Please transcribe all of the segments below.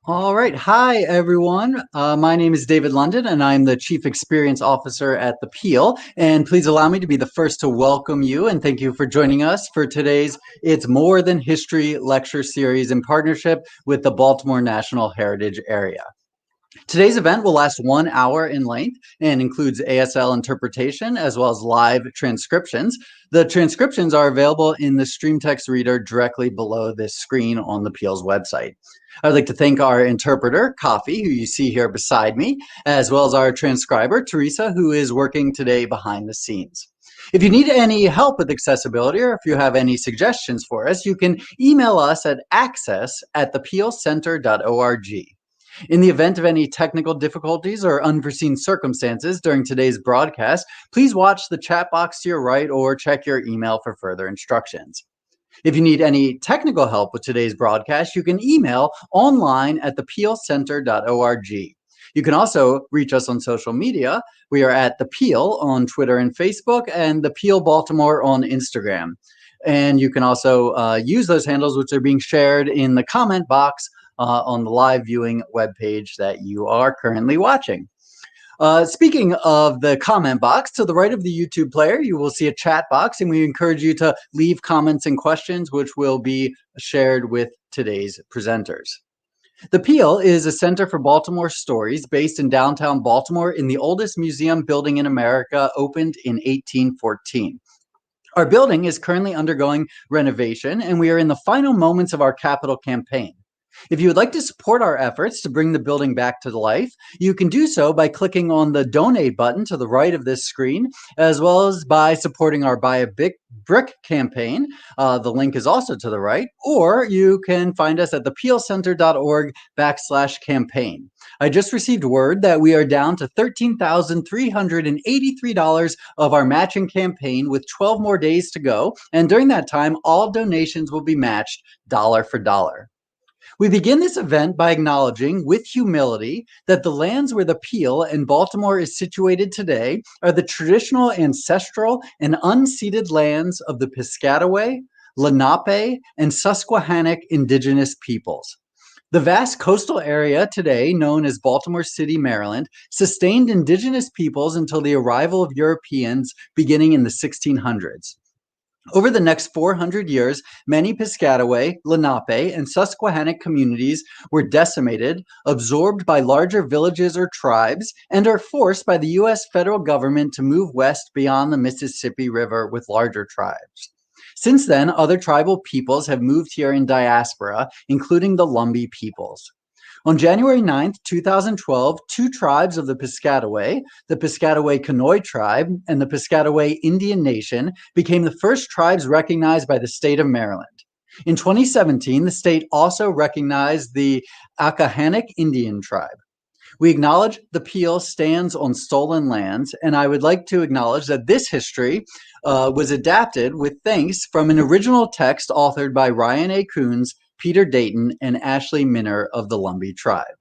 All right. Hi, everyone. My name is David London, and I'm the Chief Experience Officer at the Peale. And please allow me to be the first to welcome you and thank you for joining us for today's It's More Than History lecture series in partnership with the Baltimore National Heritage Area. Today's event will last 1 hour in length and includes ASL interpretation as well as live transcriptions. The transcriptions are available in the stream text reader directly below this screen on the Peale's website. I'd like to thank our interpreter, Coffee, who you see here beside me, as well as our transcriber, Teresa, who is working today behind the scenes. If you need any help with accessibility or if you have any suggestions for us, you can email us at access@thepealecenter.org. In the event of any technical difficulties or unforeseen circumstances during today's broadcast, please watch the chat box to your right or check your email for further instructions. If you need any technical help with today's broadcast, you can email online at thepealecenter.org. You can also reach us on social media. We are at The Peale on Twitter and Facebook and The Peale Baltimore on Instagram. And you can also use those handles, which are being shared in the comment box on the live viewing webpage that you are currently watching. Speaking of the comment box, to the right of the YouTube player, you will see a chat box, and we encourage you to leave comments and questions, which will be shared with today's presenters. The Peale is a center for Baltimore stories based in downtown Baltimore in the oldest museum building in America, opened in 1814. Our building is currently undergoing renovation, and we are in the final moments of our capital campaign. If you would like to support our efforts to bring the building back to life, you can do so by clicking on the donate button to the right of this screen, as well as by supporting our Buy a Brick campaign. The link is also to the right, or you can find us at thepealecenter.org/campaign. I just received word that we are down to $13,383 of our matching campaign with 12 more days to go, and during that time, all donations will be matched dollar for dollar. We begin this event by acknowledging with humility that the lands where the Peale and Baltimore is situated today are the traditional ancestral and unceded lands of the Piscataway, Lenape, and Susquehannock indigenous peoples. The vast coastal area today, known as Baltimore City, Maryland, sustained indigenous peoples until the arrival of Europeans beginning in the 1600s. Over the next 400 years, many Piscataway, Lenape, and Susquehannock communities were decimated, absorbed by larger villages or tribes, and are forced by the U.S. federal government to move west beyond the Mississippi River with larger tribes. Since then, other tribal peoples have moved here in diaspora, including the Lumbee peoples. On January 9th, 2012, two tribes of the Piscataway Conoy tribe and the Piscataway Indian Nation, became the first tribes recognized by the state of Maryland. In 2017, the state also recognized the Akahannock Indian tribe. We acknowledge the Peale stands on stolen lands, and I would like to acknowledge that this history was adapted with thanks from an original text authored by Ryan A. Coons, Peter Dayton, and Ashley Minner of the Lumbee tribe.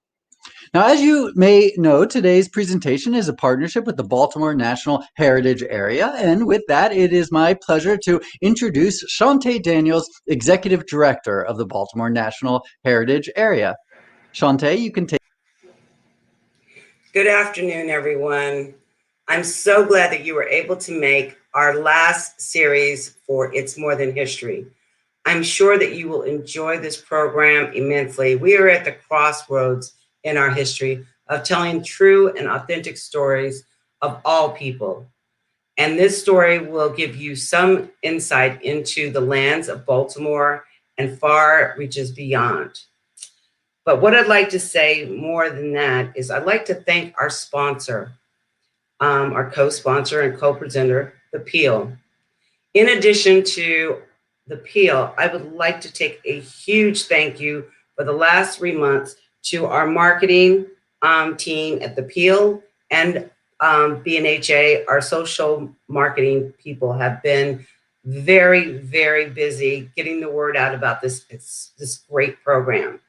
Now, as you may know, today's presentation is a partnership with the Baltimore National Heritage Area, and with that, it is my pleasure to introduce Shantae Daniels, Executive Director of the Baltimore National Heritage Area. Shantae, you can take. Good afternoon, everyone. I'm so glad that you were able to make our last series for It's More Than History. I'm sure that you will enjoy this program immensely. We are at the crossroads in our history of telling true and authentic stories of all people. And this story will give you some insight into the lands of Baltimore and far reaches beyond. But what I'd like to say more than that is I'd like to thank our sponsor, our co-sponsor and co-presenter, the Peale. In addition to the Peale, I would like to take a huge thank you for the last 3 months to our marketing team at the Peale and BNHA. Our social marketing people have been very, very busy getting the word out about this great program.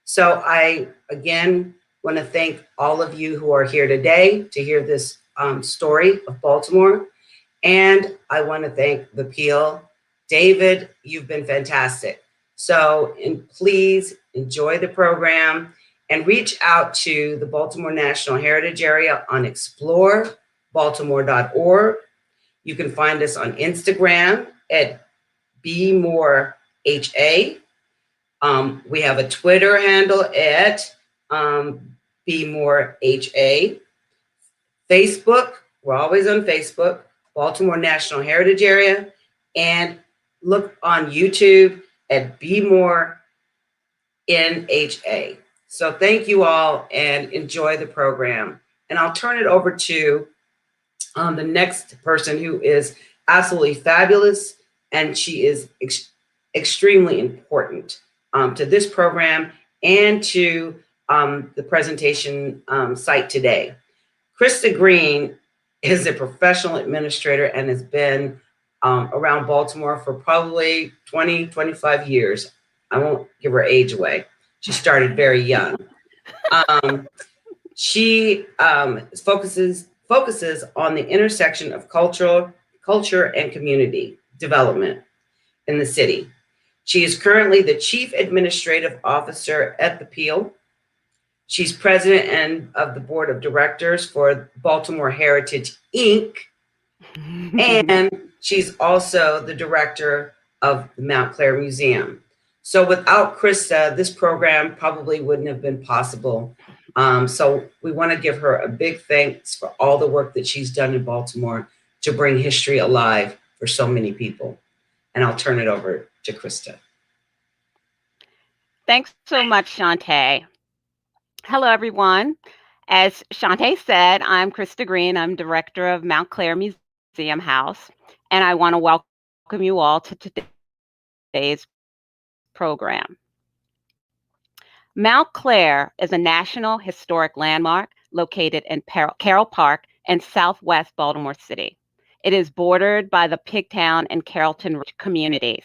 So I, again, want to thank all of you who are here today to hear this story of Baltimore. And I want to thank the Peale. David, you've been fantastic. So please enjoy the program. and reach out to the Baltimore National Heritage Area on explorebaltimore.org. You can find us on Instagram at BMoreHA. We have a Twitter handle at BMoreHA. Facebook, we're always on Facebook, Baltimore National Heritage Area, and look on YouTube at BMoreNHA. So thank you all and enjoy the program. And I'll turn it over to the next person who is absolutely fabulous, and she is extremely important to this program and to the presentation site today. Krista Green is a professional administrator and has been around Baltimore for probably 20, 25 years. I won't give her age away. She started very young. She focuses on the intersection of culture and community development in the city. She is currently the Chief Administrative Officer at the Peale. She's president of the board of directors for Baltimore Heritage, Inc. And she's also the director of the Mount Clare Museum. So without Krista, this program probably wouldn't have been possible. So we want to give her a big thanks for all the work that she's done in Baltimore to bring history alive for so many people. And I'll turn it over to Krista. Thanks so much, Shantae. Hello, everyone. As Shantae said, I'm Krista Green. I'm director of Mount Clare Museum House, and I want to welcome you all to today's program. Mount Clare is a National Historic Landmark located in Carroll Park in southwest Baltimore City. It is bordered by the Pigtown and Carrollton communities.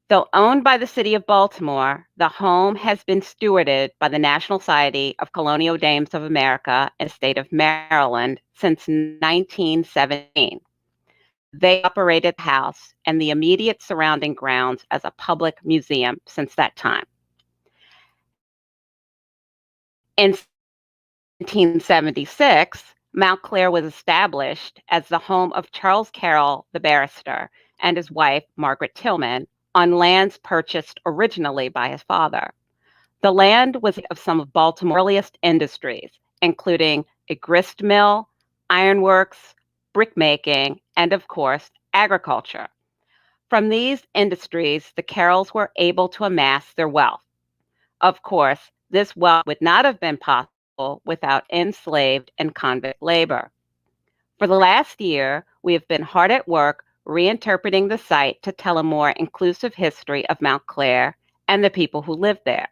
Though owned by the City of Baltimore, the home has been stewarded by the National Society of Colonial Dames of America in the state of Maryland since 1917. They operated the house and the immediate surrounding grounds as a public museum since that time. In 1976, Mount Clare was established as the home of Charles Carroll, the barrister, and his wife, Margaret Tillman, on lands purchased originally by his father. The land was of some of Baltimore's earliest industries, including a grist mill, ironworks, brickmaking, and of course, agriculture. From these industries, the Carrolls were able to amass their wealth. Of course, this wealth would not have been possible without enslaved and convict labor. For the last year, we have been hard at work reinterpreting the site to tell a more inclusive history of Mount Clare and the people who live there.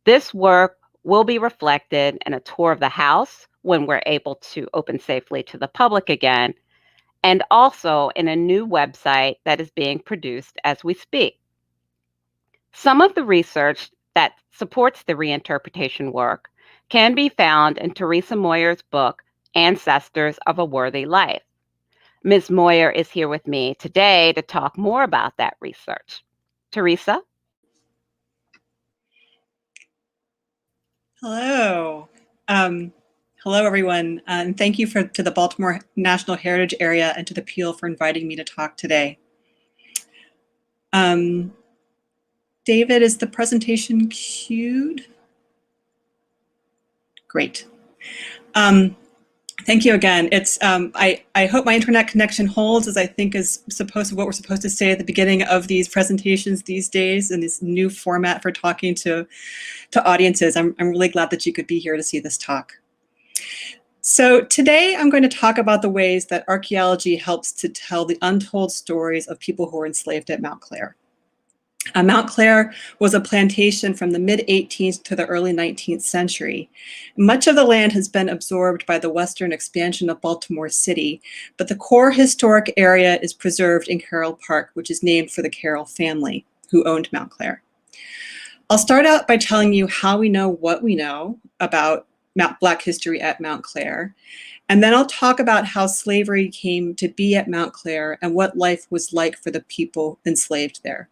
This work will be reflected in a tour of the house when we're able to open safely to the public again, and also in a new website that is being produced as we speak. Some of the research that supports the reinterpretation work can be found in Teresa Moyer's book, Ancestors of a Worthy Life. Ms. Moyer is here with me today to talk more about that research. Teresa? Hello. Hello, everyone. And thank you to the Baltimore National Heritage Area and to the Peale for inviting me to talk today. David, is the presentation queued? Great. Thank you again. It's I hope my internet connection holds, as I think is what we're supposed to say at the beginning of these presentations these days in this new format for talking to audiences. I'm really glad that you could be here to see this talk. So today I'm going to talk about the ways that archaeology helps to tell the untold stories of people who were enslaved at Mount Clare. Mount Clare was a plantation from the mid-18th to the early 19th century. Much of the land has been absorbed by the western expansion of Baltimore City, but the core historic area is preserved in Carroll Park, which is named for the Carroll family who owned Mount Clare. I'll start out by telling you how we know what we know about Black history at Mount Clare, and then I'll talk about how slavery came to be at Mount Clare and what life was like for the people enslaved there.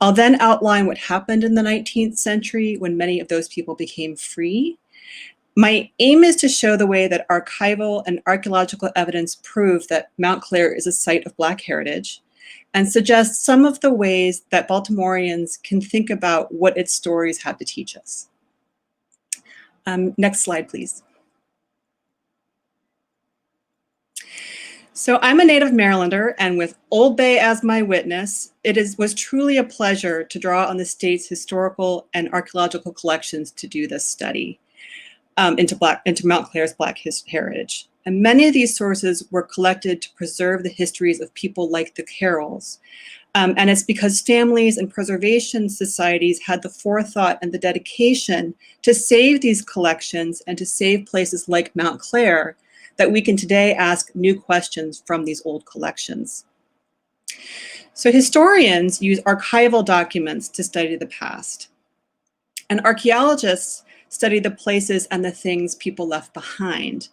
I'll then outline what happened in the 19th century when many of those people became free. My aim is to show the way that archival and archaeological evidence prove that Mount Clare is a site of Black heritage, and suggest some of the ways that Baltimoreans can think about what its stories have to teach us. Next slide, please. So I'm a native Marylander, and with Old Bay as my witness, was truly a pleasure to draw on the state's historical and archaeological collections to do this study into Mount Clare's Black heritage. And many of these sources were collected to preserve the histories of people like the Carrolls. And it's because families and preservation societies had the forethought and the dedication to save these collections and to save places like Mount Clare that we can today ask new questions from these old collections. So historians use archival documents to study the past. And archaeologists study the places and the things people left behind.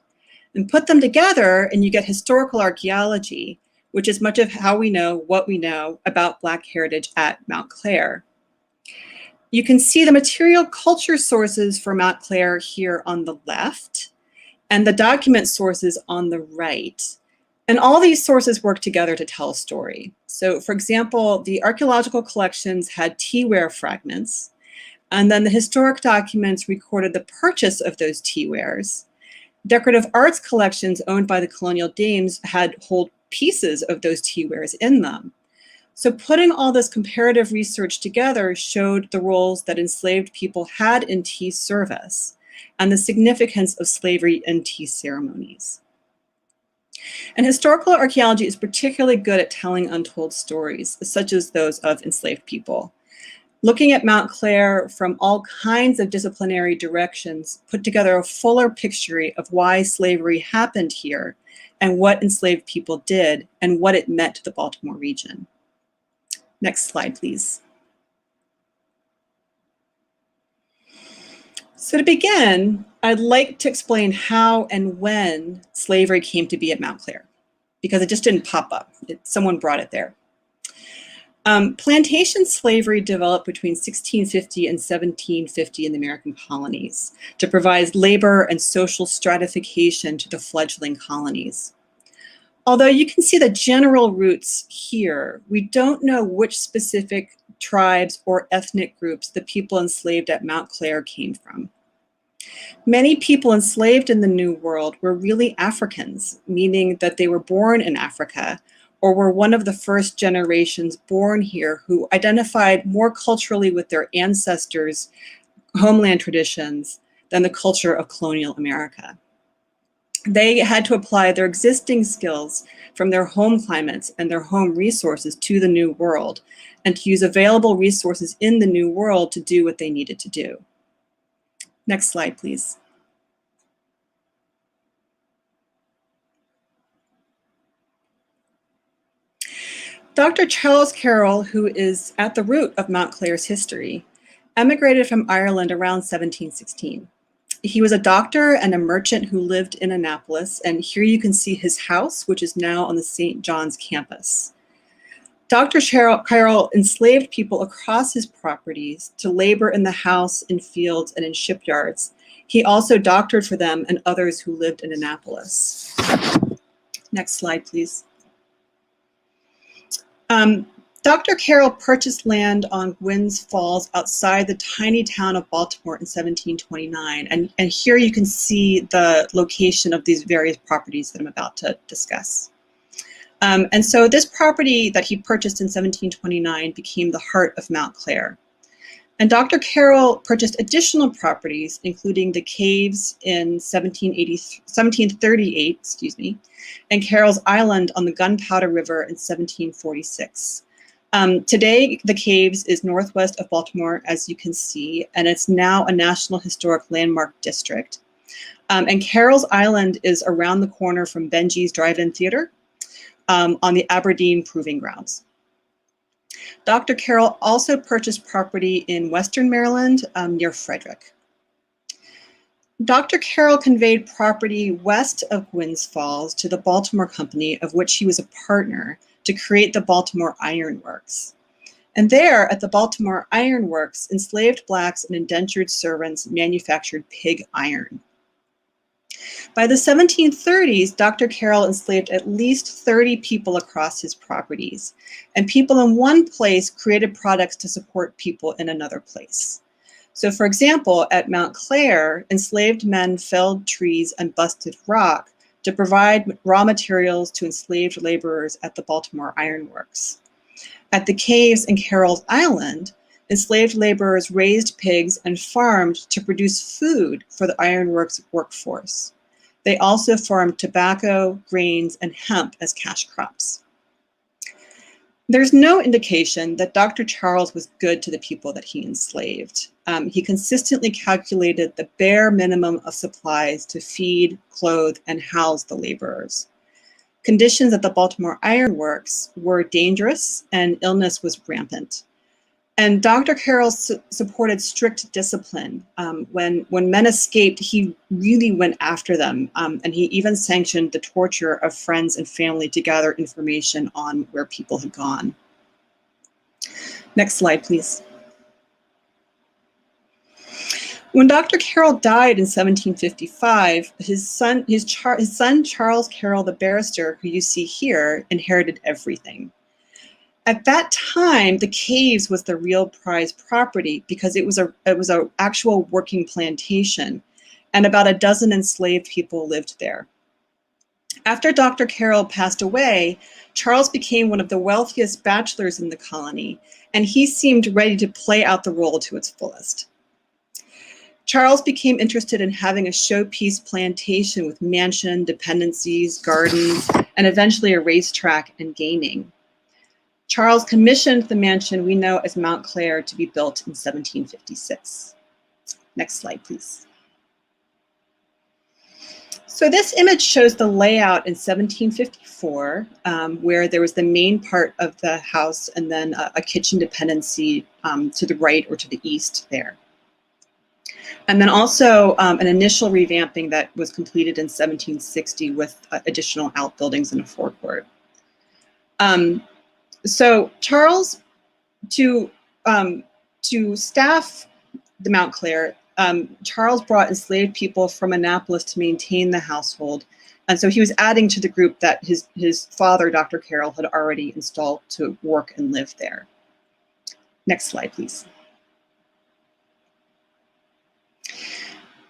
And put them together and you get historical archaeology, which is much of how we know what we know about Black heritage at Mount Clare. You can see the material culture sources for Mount Clare here on the left, and the document sources on the right. And all these sources work together to tell a story. So for example, the archaeological collections had teaware fragments, and then the historic documents recorded the purchase of those teawares. Decorative arts collections owned by the colonial dames had whole pieces of those teawares in them. So putting all this comparative research together showed the roles that enslaved people had in tea service and the significance of slavery in tea ceremonies. And historical archaeology is particularly good at telling untold stories, such as those of enslaved people. Looking at Mount Clare from all kinds of disciplinary directions put together a fuller picture of why slavery happened here and what enslaved people did and what it meant to the Baltimore region. Next slide, please. So to begin, I'd like to explain how and when slavery came to be at Mount Clare, because it just didn't pop up. Someone brought it there. Plantation slavery developed between 1650 and 1750 in the American colonies to provide labor and social stratification to the fledgling colonies. Although you can see the general roots here, we don't know which specific tribes or ethnic groups the people enslaved at Mount Clare came from. Many people enslaved in the New World were really Africans, meaning that they were born in Africa or were one of the first generations born here who identified more culturally with their ancestors' homeland traditions than the culture of colonial America. They had to apply their existing skills from their home climates and their home resources to the New World, and to use available resources in the New World to do what they needed to do. Next slide, please. Dr. Charles Carroll, who is at the root of Mount Clare's history, emigrated from Ireland around 1716. He was a doctor and a merchant who lived in Annapolis, and here you can see his house, which is now on the St. John's campus. Dr. Carroll enslaved people across his properties to labor in the house, in fields, and in shipyards. He also doctored for them and others who lived in Annapolis. Next slide, please. Dr. Carroll purchased land on Gwynns Falls outside the tiny town of Baltimore in 1729. And here you can see the location of these various properties that I'm about to discuss. And so this property that he purchased in 1729 became the heart of Mount Clare. And Dr. Carroll purchased additional properties, including the caves in 1738, and Carroll's Island on the Gunpowder River in 1746. Today, the caves is northwest of Baltimore, as you can see, and it's now a National Historic Landmark District. And Carroll's Island is around the corner from Benji's Drive-In Theater on the Aberdeen Proving Grounds. Dr. Carroll also purchased property in Western Maryland near Frederick. Dr. Carroll conveyed property west of Gwynns Falls to the Baltimore Company, of which he was a partner, to create the Baltimore Iron Works. And there, at the Baltimore Iron Works, enslaved Blacks and indentured servants manufactured pig iron. By the 1730s, Dr. Carroll enslaved at least 30 people across his properties, and people in one place created products to support people in another place. So, for example, at Mount Clare, enslaved men felled trees and busted rock to provide raw materials to enslaved laborers at the Baltimore Iron Works. At the caves in Carroll's Island, enslaved laborers raised pigs and farmed to produce food for the ironworks workforce. They also farmed tobacco, grains, and hemp as cash crops. There's no indication that Dr. Charles was good to the people that he enslaved. He consistently calculated the bare minimum of supplies to feed, clothe, and house the laborers. Conditions at the Baltimore Iron Works were dangerous and illness was rampant. And Dr. Carroll supported strict discipline. When men escaped, he really went after them. And he even sanctioned the torture of friends and family to gather information on where people had gone. Next slide, please. When Dr. Carroll died in 1755, his son Charles Carroll, the barrister, who you see here, inherited everything. At that time, the caves was the real prized property because it was an actual working plantation, and about a dozen enslaved people lived there. After Dr. Carroll passed away, Charles became one of the wealthiest bachelors in the colony, and he seemed ready to play out the role to its fullest. Charles became interested in having a showpiece plantation with mansion, dependencies, gardens, and eventually a racetrack and gaming. Charles commissioned the mansion we know as Mount Clare to be built in 1756. Next slide, please. So this image shows the layout in 1754, where there was the main part of the house and then a kitchen dependency to the right or to the east there. And then also an initial revamping that was completed in 1760 with additional outbuildings and a forecourt. So Charles, to staff the Mount Clare, Charles brought enslaved people from Annapolis to maintain the household. And so he was adding to the group that his father, Dr. Carroll, had already installed to work and live there. Next slide, please.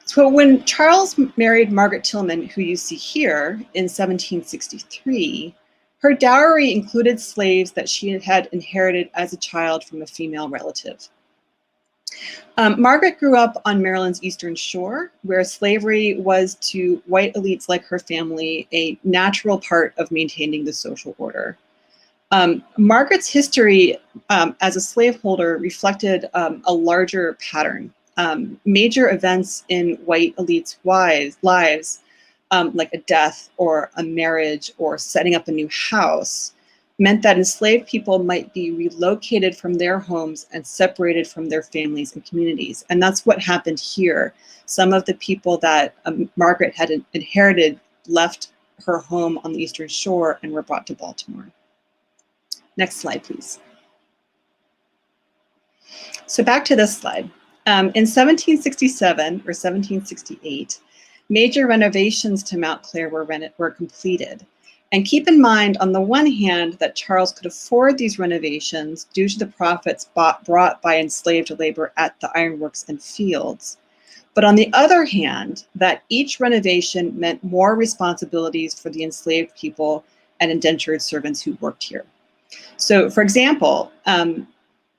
So when Charles married Margaret Tillman, who you see here, in 1763, her dowry included slaves that she had inherited as a child from a female relative. Margaret grew up on Maryland's Eastern Shore, where slavery was to white elites like her family a natural part of maintaining the social order. Margaret's history as a slaveholder reflected a larger pattern. Major events in white elites' lives, like a death or a marriage or setting up a new house, meant that enslaved people might be relocated from their homes and separated from their families and communities. And that's what happened here. Some of the people that Margaret had inherited left her home on the Eastern Shore and were brought to Baltimore. Next slide, please. So back to this slide. In 1767 or 1768, major renovations to Mount Clare were completed. And keep in mind, on the one hand, that Charles could afford these renovations due to the profits brought by enslaved labor at the ironworks and fields. But on the other hand, that each renovation meant more responsibilities for the enslaved people and indentured servants who worked here. So, for example,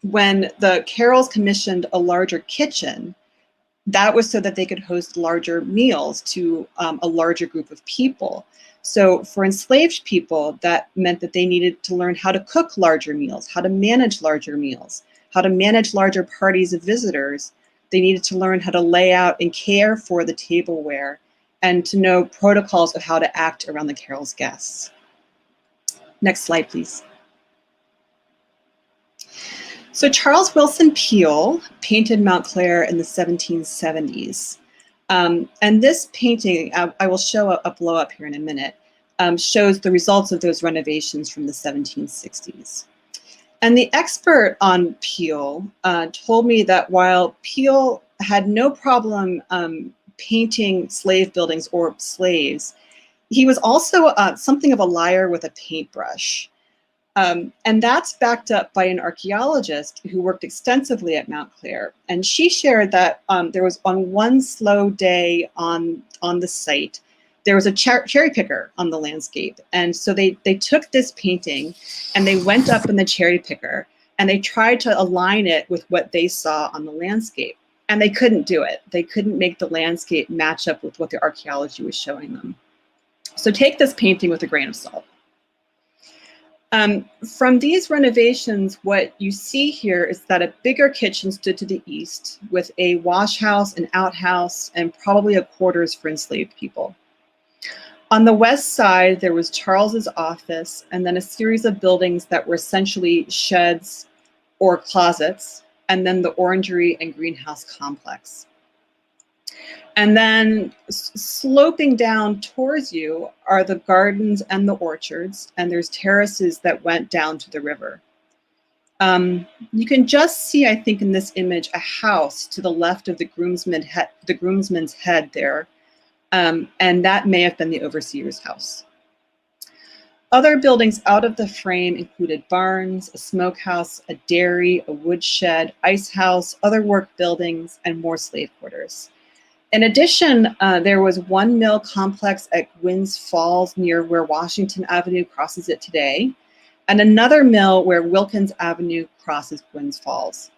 when the Carrolls commissioned a larger kitchen, that was so that they could host larger meals to a larger group of people. So for enslaved people, that meant that they needed to learn how to cook larger meals, how to manage larger meals, how to manage larger parties of visitors. They needed to learn how to lay out and care for the tableware and to know protocols of how to act around the Carrolls' guests. Next slide, please. So Charles Willson Peale painted Mount Clare in the 1770s. And this painting, I will show a blow up here in a minute, shows the results of those renovations from the 1760s. And the expert on Peale told me that while Peale had no problem painting slave buildings or slaves, he was also something of a liar with a paintbrush. And that's backed up by an archaeologist who worked extensively at Mount Clare. And she shared that there was on one slow day on the site, there was a cherry picker on the landscape. And so they took this painting and they went up in the cherry picker and they tried to align it with what they saw on the landscape. And they couldn't do it. They couldn't make the landscape match up with what the archaeology was showing them. So take this painting with a grain of salt. From these renovations, what you see here is that a bigger kitchen stood to the east with a wash house, an outhouse, and probably a quarters for enslaved people. On the west side, there was Charles's office and then a series of buildings that were essentially sheds or closets, and then the orangery and greenhouse complex. And then sloping down towards you are the gardens and the orchards, and there's terraces that went down to the river. You can just see, I think, in this image, a house to the left of the groomsman's head there, and that may have been the overseer's house. Other buildings out of the frame included barns, a smokehouse, a dairy, a woodshed, ice house, other work buildings, and more slave quarters. In addition, there was one mill complex at Gwynns Falls near where Washington Avenue crosses it today, and another mill where Wilkins Avenue crosses Gwynns Falls.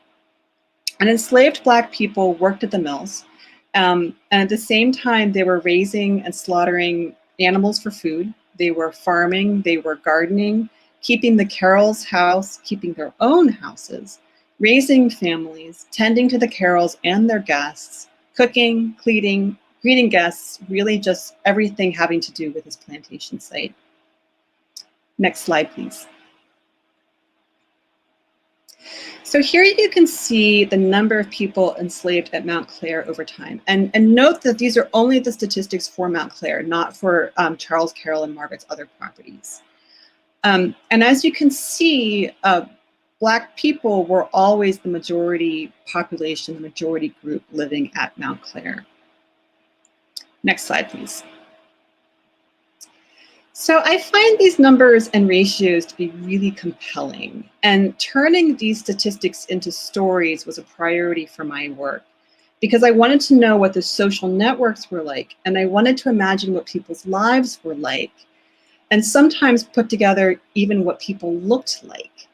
And enslaved Black people worked at the mills, and at the same time, they were raising and slaughtering animals for food. They were farming, they were gardening, keeping the Carrolls' house, keeping their own houses, raising families, tending to the Carrolls and their guests, cooking, cleaning, greeting guests, really just everything having to do with this plantation site. Next slide, please. So here you can see the number of people enslaved at Mount Clare over time. And note that these are only the statistics for Mount Clare, not for Charles, Carroll, and Margaret's other properties. And as you can see, Black people were always the majority population, the majority group living at Mount Clare. Next slide, please. So I find these numbers and ratios to be really compelling, and turning these statistics into stories was a priority for my work because I wanted to know what the social networks were like, and I wanted to imagine what people's lives were like, and sometimes put together even what people looked like.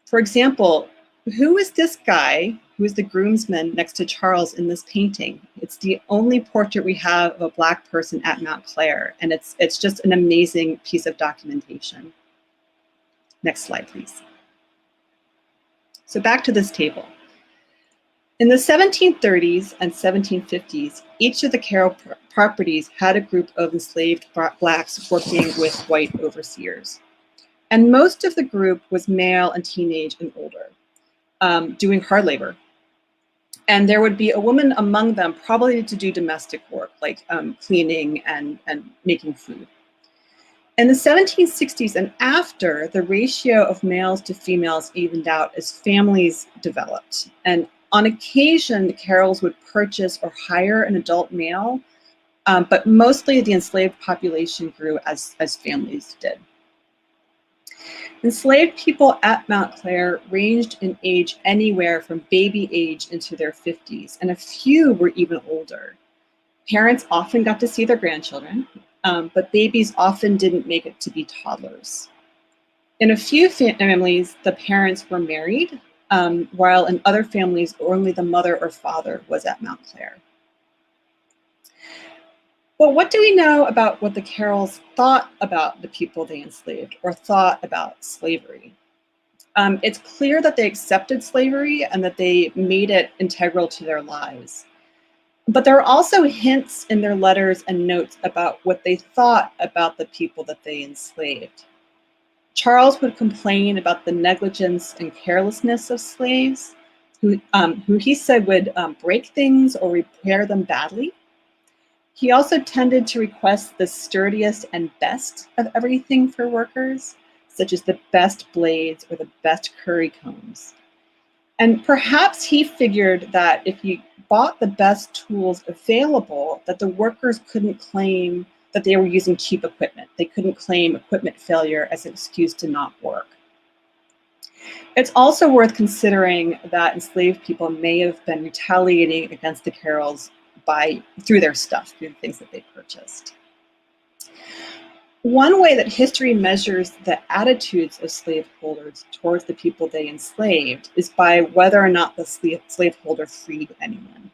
For example, who is this guy who is the groomsman next to Charles in this painting? It's the only portrait we have of a Black person at Mount Clare, and it's just an amazing piece of documentation. Next slide, please. So back to this table. In the 1730s and 1750s, each of the Carroll properties had a group of enslaved Blacks working with white overseers. And most of the group was male and teenage and older, doing hard labor. And there would be a woman among them probably to do domestic work, like cleaning and making food. In the 1760s and after, the ratio of males to females evened out as families developed. And on occasion, the Carrolls would purchase or hire an adult male, but mostly the enslaved population grew as families did. Enslaved people at Mount Clare ranged in age anywhere from baby age into their 50s, and a few were even older. Parents often got to see their grandchildren, but babies often didn't make it to be toddlers. In a few families, the parents were married, while in other families, only the mother or father was at Mount Clare. Well, what do we know about what the Carrolls thought about the people they enslaved or thought about slavery? It's clear that they accepted slavery and that they made it integral to their lives. But there are also hints in their letters and notes about what they thought about the people that they enslaved. Charles would complain about the negligence and carelessness of slaves, who he said would break things or repair them badly. He also tended to request the sturdiest and best of everything for workers, such as the best blades or the best curry combs. And perhaps he figured that if he bought the best tools available, that the workers couldn't claim that they were using cheap equipment. They couldn't claim equipment failure as an excuse to not work. It's also worth considering that enslaved people may have been retaliating against the Carrolls through their stuff, through the things that they purchased. One way that history measures the attitudes of slaveholders towards the people they enslaved is by whether or not the slaveholder freed anyone.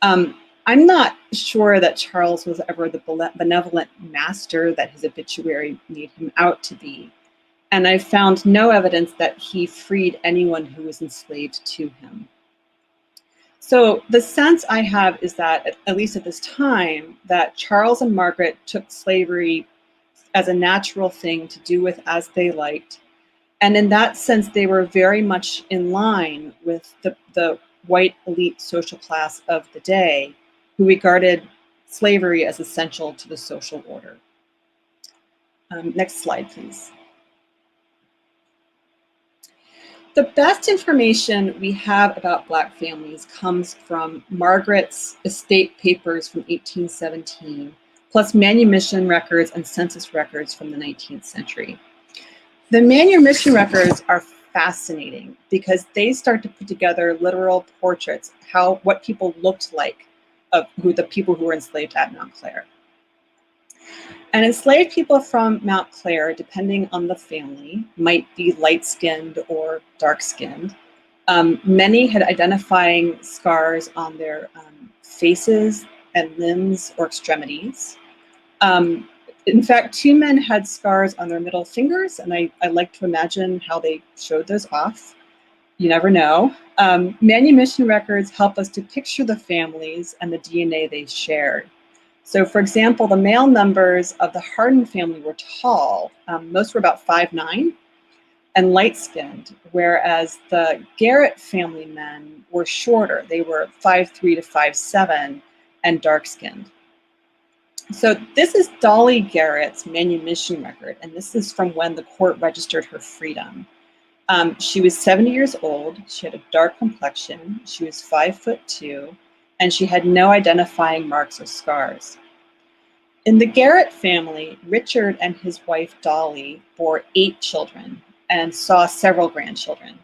I'm not sure that Charles was ever the benevolent master that his obituary made him out to be, and I found no evidence that he freed anyone who was enslaved to him. So the sense I have is that, at least at this time, that Charles and Margaret took slavery as a natural thing to do with as they liked. And in that sense, they were very much in line with the white elite social class of the day, who regarded slavery as essential to the social order. Next slide, please. The best information we have about Black families comes from Margaret's estate papers from 1817, plus manumission records and census records from the 19th century. The manumission records are fascinating because they start to put together literal portraits, what people looked like of the people who were enslaved at Mount Clare. And enslaved people from Mount Clare, depending on the family, might be light-skinned or dark-skinned. Many had identifying scars on their faces and limbs or extremities. In fact, 2 men had scars on their middle fingers, and I like to imagine how they showed those off. You never know. Manumission records help us to picture the families and the DNA they shared. So, for example, the male members of the Hardin family were tall. Most were about 5'9", and light-skinned, whereas the Garrett family men were shorter. They were 5'3" to 5'7", and dark-skinned. So this is Dolly Garrett's manumission record, and this is from when the court registered her freedom. She was 70 years old. She had a dark complexion. She was 5'2", and she had no identifying marks or scars. In the Garrett family, Richard and his wife Dolly bore 8 children and saw several grandchildren.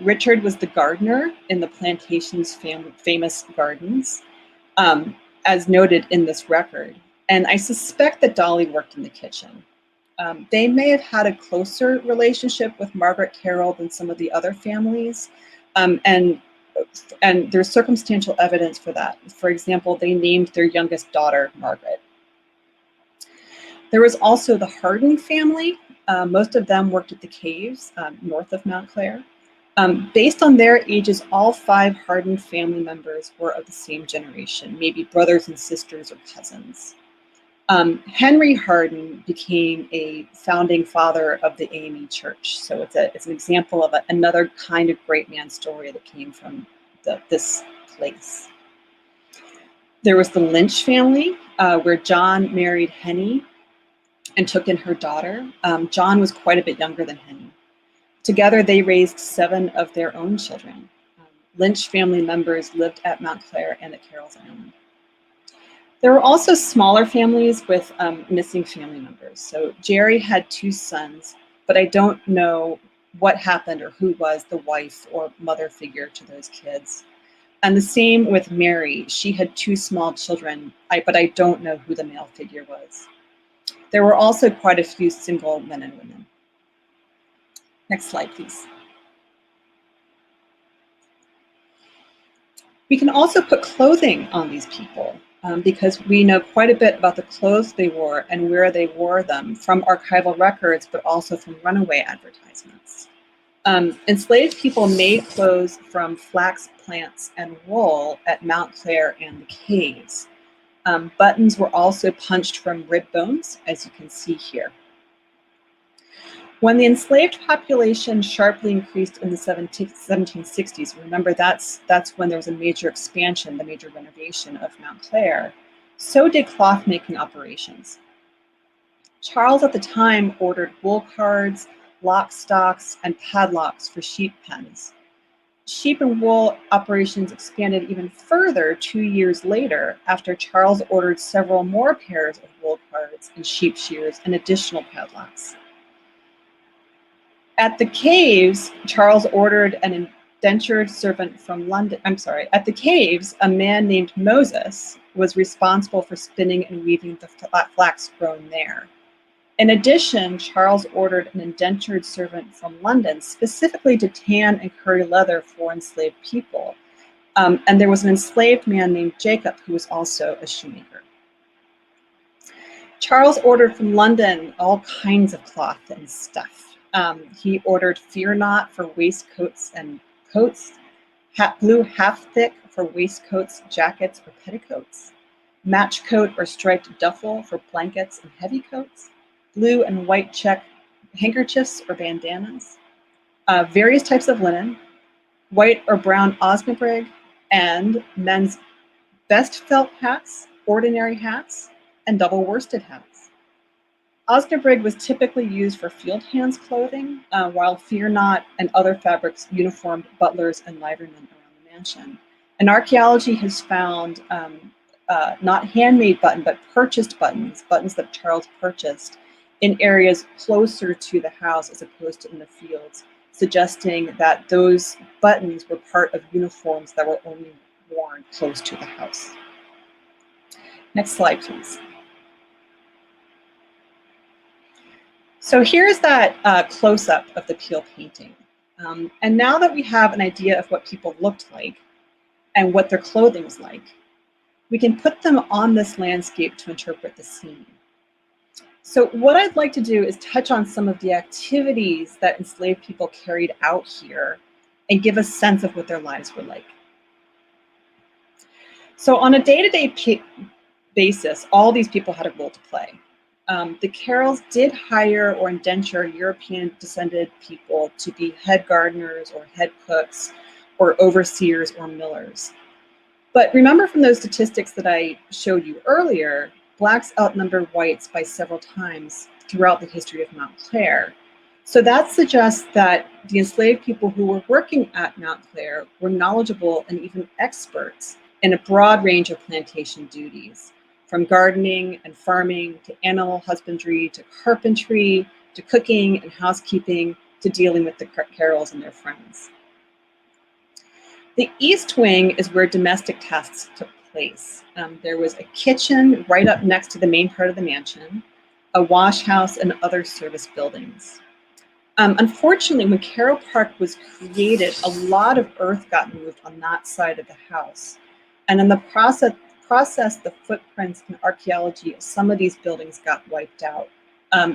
Richard was the gardener in the plantation's famous gardens, as noted in this record. And I suspect that Dolly worked in the kitchen. They may have had a closer relationship with Margaret Carroll than some of the other families. And there's circumstantial evidence for that. For example, they named their youngest daughter Margaret. There was also the Hardin family. Most of them worked at the caves north of Mount Clare. Based on their ages, all 5 Hardin family members were of the same generation, maybe brothers and sisters or cousins. Henry Hardin became a founding father of the AME Church. So it's an example of another kind of great man story that came from this place. There was the Lynch family, where John married Henny and took in her daughter. John was quite a bit younger than Henny. Together, they raised 7 of their own children. Lynch family members lived at Mount Clare and at Carroll's Island. There were also smaller families with missing family members. So Jerry had 2 sons, but I don't know what happened or who was the wife or mother figure to those kids. And the same with Mary. She had 2 small children, but I don't know who the male figure was. There were also quite a few single men and women. Next slide, please. We can also put clothing on these people because we know quite a bit about the clothes they wore and where they wore them from archival records, but also from runaway advertisements. Enslaved people made clothes from flax plants and wool at Mount Clare and the caves. Buttons were also punched from rib bones, as you can see here. When the enslaved population sharply increased in the 1760s, remember that's when there was a major expansion, the major renovation of Mount Clare, so did cloth-making operations. Charles at the time ordered wool cards, lock stocks, and padlocks for sheep pens. Sheep and wool operations expanded even further 2 years later after Charles ordered several more pairs of wool cards and sheep shears and additional padlocks. At the caves, Charles ordered an indentured servant from London. At the caves, a man named Moses was responsible for spinning and weaving the flax grown there. In addition, Charles ordered an indentured servant from London specifically to tan and curry leather for enslaved people. And there was an enslaved man named Jacob who was also a shoemaker. Charles ordered from London all kinds of cloth and stuff. He ordered fear not for waistcoats and coats, blue half thick for waistcoats, jackets, or petticoats, match coat or striped duffel for blankets and heavy coats, blue and white check handkerchiefs or bandanas, various types of linen, white or brown osnabrück, and men's best felt hats, ordinary hats, and double worsted hats. Osnabrück was typically used for field hands clothing, while fear not and other fabrics uniformed butlers and liverymen around the mansion. And archaeology has found not handmade but purchased buttons that Charles purchased in areas closer to the house as opposed to in the fields, suggesting that those buttons were part of uniforms that were only worn close to the house. Next slide, please. So here's that close-up of the Peale painting. And now that we have an idea of what people looked like and what their clothing was like, we can put them on this landscape to interpret the scene. So what I'd like to do is touch on some of the activities that enslaved people carried out here and give a sense of what their lives were like. So on a day-to-day basis, all these people had a role to play. The Carrolls did hire or indenture European-descended people to be head gardeners or head cooks or overseers or millers. But remember from those statistics that I showed you earlier, Blacks outnumbered whites by several times throughout the history of Mount Clare. So that suggests that the enslaved people who were working at Mount Clare were knowledgeable and even experts in a broad range of plantation duties, from gardening and farming to animal husbandry to carpentry to cooking and housekeeping to dealing with the Carrolls and their friends. The East Wing is where domestic tasks took place. There was a kitchen right up next to the main part of the mansion, a wash house, and other service buildings. Unfortunately, when Carroll Park was created, a lot of earth got moved on that side of the house. And in the process, the footprints in archaeology of some of these buildings got wiped out,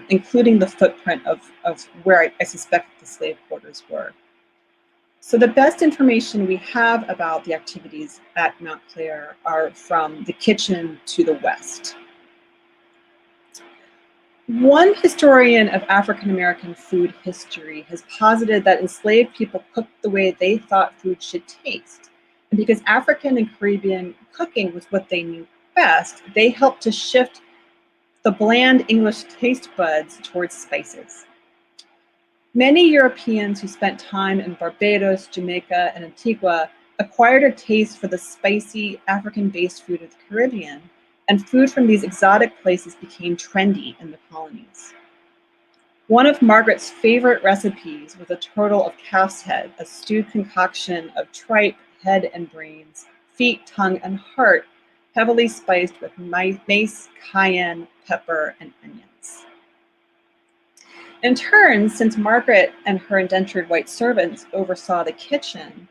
including the footprint of where I suspect the slave quarters were. So the best information we have about the activities at Mount Clare are from the kitchen to the west. One historian of African-American food history has posited that enslaved people cooked the way they thought food should taste. And because African and Caribbean cooking was what they knew best, they helped to shift the bland English taste buds towards spices. Many Europeans who spent time in Barbados, Jamaica, and Antigua acquired a taste for the spicy African-based food of the Caribbean, and food from these exotic places became trendy in the colonies. One of Margaret's favorite recipes was a turtle of calf's head, a stewed concoction of tripe, head and brains, feet, tongue, and heart, heavily spiced with mace, cayenne, pepper, and onions. In turn, since Margaret and her indentured white servants oversaw the kitchen,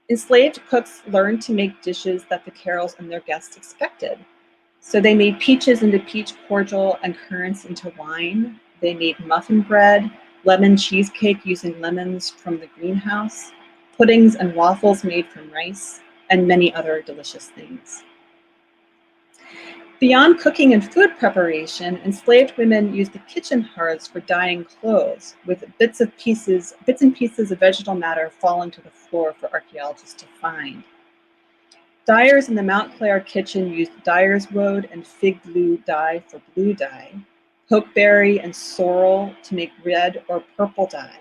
enslaved cooks learned to make dishes that the Carrolls and their guests expected. So they made peaches into peach cordial and currants into wine. They made muffin bread, lemon cheesecake using lemons from the greenhouse, puddings and waffles made from rice, and many other delicious things. Beyond cooking and food preparation, enslaved women used the kitchen hearths for dyeing clothes, with bits and pieces of vegetal matter falling to the floor for archaeologists to find. Dyers in the Mount Clare kitchen used dyer's woad and fig blue dye for blue dye. pokeberry and sorrel to make red or purple dye,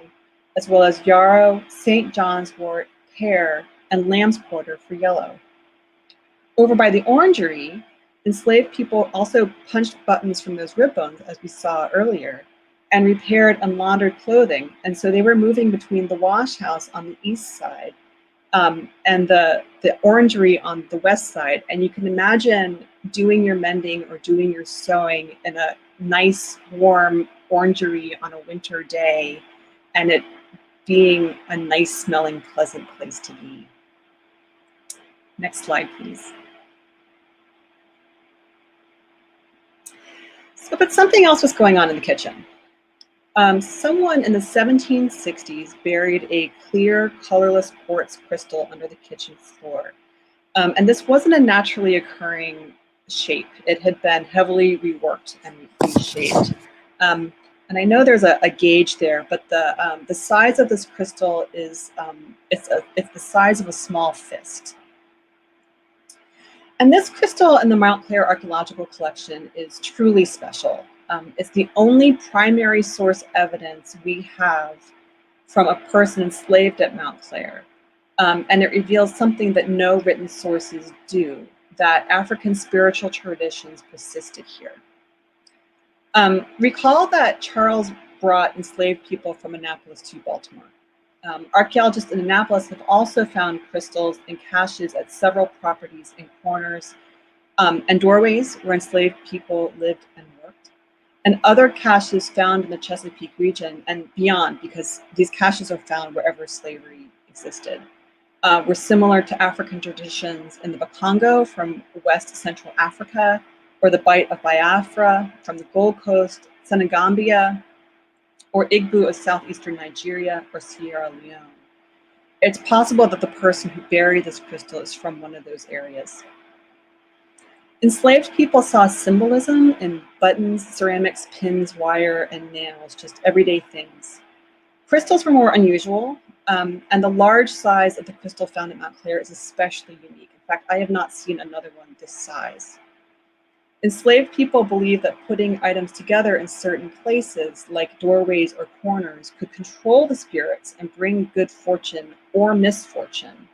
as well as yarrow, St. John's wort, pear, and lamb's quarter for yellow. Over by the orangery, enslaved people also punched buttons from those rib bones, as we saw earlier, and repaired and laundered clothing. And so they were moving between the wash house on the east side and the orangery on the west side. And you can imagine doing your mending or doing your sewing in a nice, warm orangery on a winter day, and it being a nice smelling, pleasant place to be. Next slide, please. So, but something else was going on in the kitchen. Someone in the 1760s buried a clear, colorless quartz crystal under the kitchen floor. And this wasn't a naturally occurring shape. It had been heavily reworked and reshaped. And I know there's a gauge there, but the size of this crystal is it's the size of a small fist. And this crystal in the Mount Clare archaeological collection is truly special. It's the only primary source evidence we have from a person enslaved at Mount Clare. And it reveals something that no written sources do, that African spiritual traditions persisted here. Recall that Charles brought enslaved people from Annapolis to Baltimore. Archaeologists in Annapolis have also found crystals and caches at several properties in corners and doorways where enslaved people lived and worked, and other caches found in the Chesapeake region and beyond, because these caches are found wherever slavery existed. Were similar to African traditions in the Bakongo from West Central Africa, or the Bight of Biafra from the Gold Coast, Senegambia, or Igbo of southeastern Nigeria or Sierra Leone. It's possible that the person who buried this crystal is from one of those areas. Enslaved people saw symbolism in buttons, ceramics, pins, wire, and nails, just everyday things. Crystals were more unusual, and the large size of the crystal found at Mount Clare is especially unique. In fact, I have not seen another one this size. Enslaved people believed that putting items together in certain places, like doorways or corners, could control the spirits and bring good fortune or misfortune.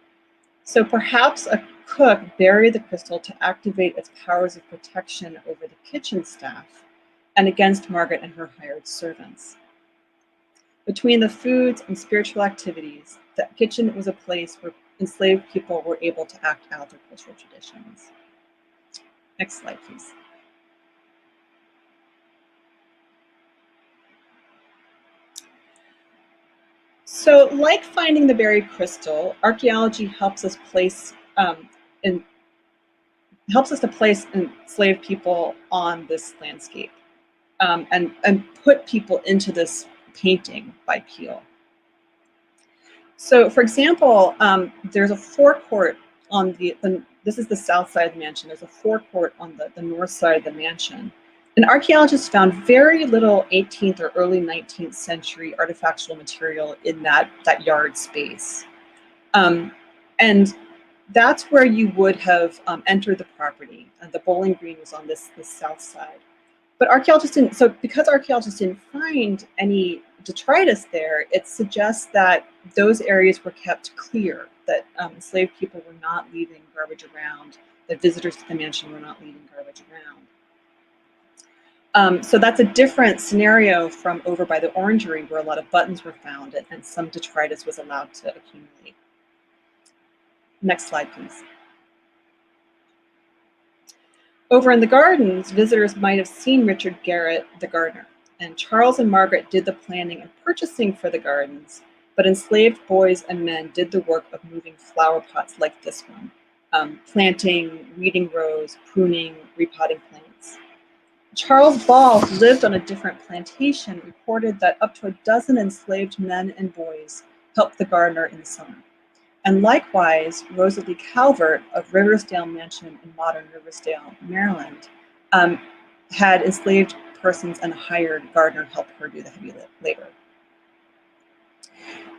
So perhaps a cook buried the crystal to activate its powers of protection over the kitchen staff and against Margaret and her hired servants. Between the foods and spiritual activities, the kitchen was a place where enslaved people were able to act out their cultural traditions. Next slide, please. So, like finding the buried crystal, archaeology helps us to place enslaved people on this landscape, and put people into this painting by Peale. So, for example, there's a forecourt on this is the south side of the mansion. There's a forecourt on the north side of the mansion. And archaeologists found very little 18th or early 19th century artifactual material in that yard space. And that's where you would have entered the property. And the bowling green was on this south side. But because archaeologists didn't find any detritus there, it suggests that those areas were kept clear, that enslaved people were not leaving garbage around, that visitors to the mansion were not leaving garbage around. So that's a different scenario from over by the orangery, where a lot of buttons were found and some detritus was allowed to accumulate. Next slide, please. Over in the gardens, visitors might have seen Richard Garrett, the gardener, and Charles and Margaret did the planning and purchasing for the gardens, but enslaved boys and men did the work of moving flower pots like this one, planting, weeding rows, pruning, repotting plants. Charles Ball, who lived on a different plantation, reported that up to a dozen enslaved men and boys helped the gardener in the summer. And likewise, Rosalie Calvert of Riversdale Mansion in modern Riversdale, Maryland, had enslaved persons and a hired gardener help her do the heavy labor.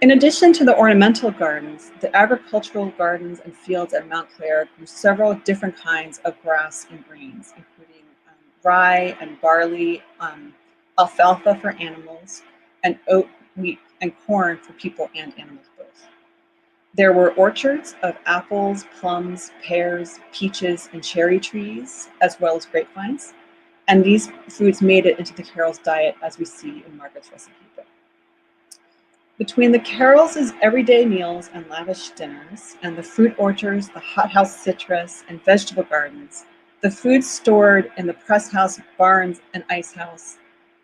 In addition to the ornamental gardens, the agricultural gardens and fields at Mount Clare grew several different kinds of grass and grains, including rye and barley, alfalfa for animals, and oat, wheat, and corn for people and animals both. There were orchards of apples, plums, pears, peaches, and cherry trees, as well as grapevines. And these foods made it into the Carrolls' diet, as we see in Margaret's recipe book. Between the Carrolls' everyday meals and lavish dinners, and the fruit orchards, the hothouse citrus, and vegetable gardens, the food stored in the press house, barns, and ice house,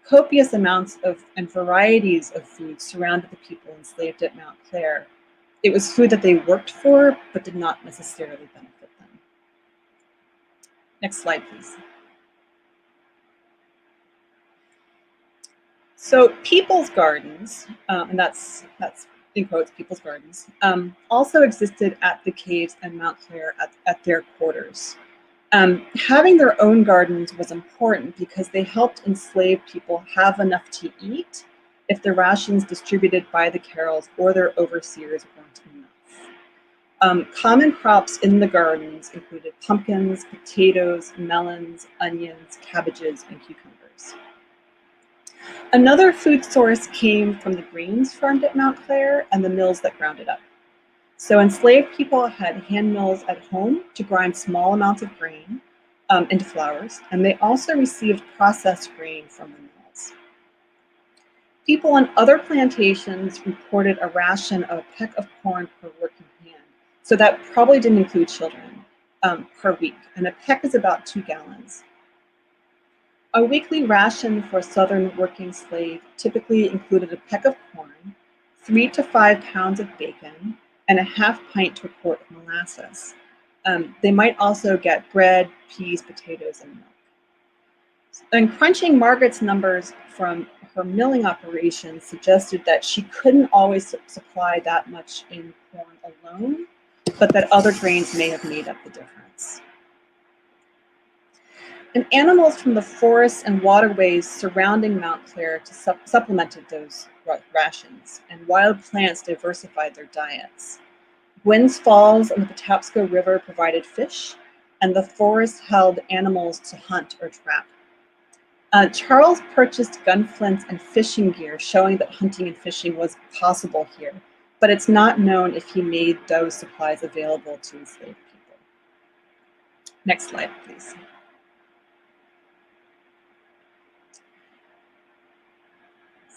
copious amounts of and varieties of food surrounded the people enslaved at Mount Clare. It was food that they worked for, but did not necessarily benefit them. Next slide, please. So people's gardens, and that's in quotes, people's gardens, also existed at the caves and Mount Clare at their quarters. Having their own gardens was important because they helped enslaved people have enough to eat if the rations distributed by the Carrolls or their overseers weren't enough. Common crops in the gardens included pumpkins, potatoes, melons, onions, cabbages, and cucumbers. Another food source came from the grains farmed at Mount Clare and the mills that ground it up. So enslaved people had hand mills at home to grind small amounts of grain into flours, and they also received processed grain from the mills. People on other plantations reported a ration of a peck of corn per working hand, so that probably didn't include children, per week, and a peck is about 2 gallons. A weekly ration for a Southern working slave typically included a peck of corn, 3 to 5 pounds of bacon, and a half pint to a quart of molasses. They might also get bread, peas, potatoes, and milk. And crunching Margaret's numbers from her milling operation suggested that she couldn't always supply that much in corn alone, but that other grains may have made up the difference. And animals from the forests and waterways surrounding Mount Clare supplemented those rations, and wild plants diversified their diets. Gwyn's Falls and the Patapsco River provided fish, and the forest held animals to hunt or trap. Charles purchased gunflints and fishing gear, showing that hunting and fishing was possible here, but it's not known if he made those supplies available to enslaved people. Next slide, please.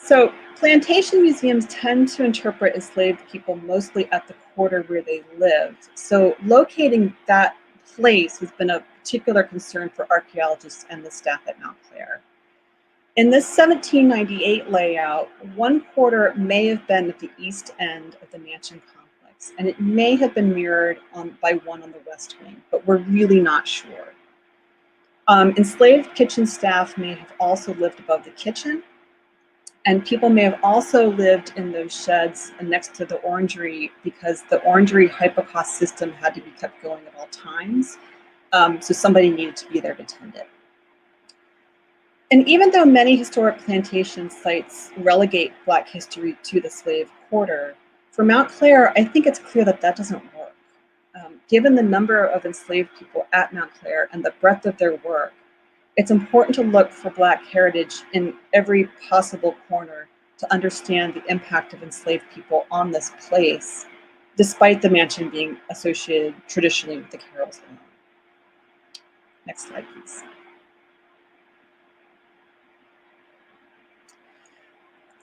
So plantation museums tend to interpret enslaved people mostly at the quarter where they lived. So locating that place has been a particular concern for archaeologists and the staff at Mount Clare. In this 1798 layout, one quarter may have been at the east end of the mansion complex, and it may have been mirrored by one on the west wing, but we're really not sure. Enslaved kitchen staff may have also lived above the kitchen, and people may have also lived in those sheds next to the orangery because the orangery hypocaust system had to be kept going at all times. So somebody needed to be there to tend it. And even though many historic plantation sites relegate Black history to the slave quarter, for Mount Clare, I think it's clear that that doesn't work. Given the number of enslaved people at Mount Clare and the breadth of their work, it's important to look for Black heritage in every possible corner to understand the impact of enslaved people on this place, despite the mansion being associated traditionally with the Carrolls alone. Next slide, please.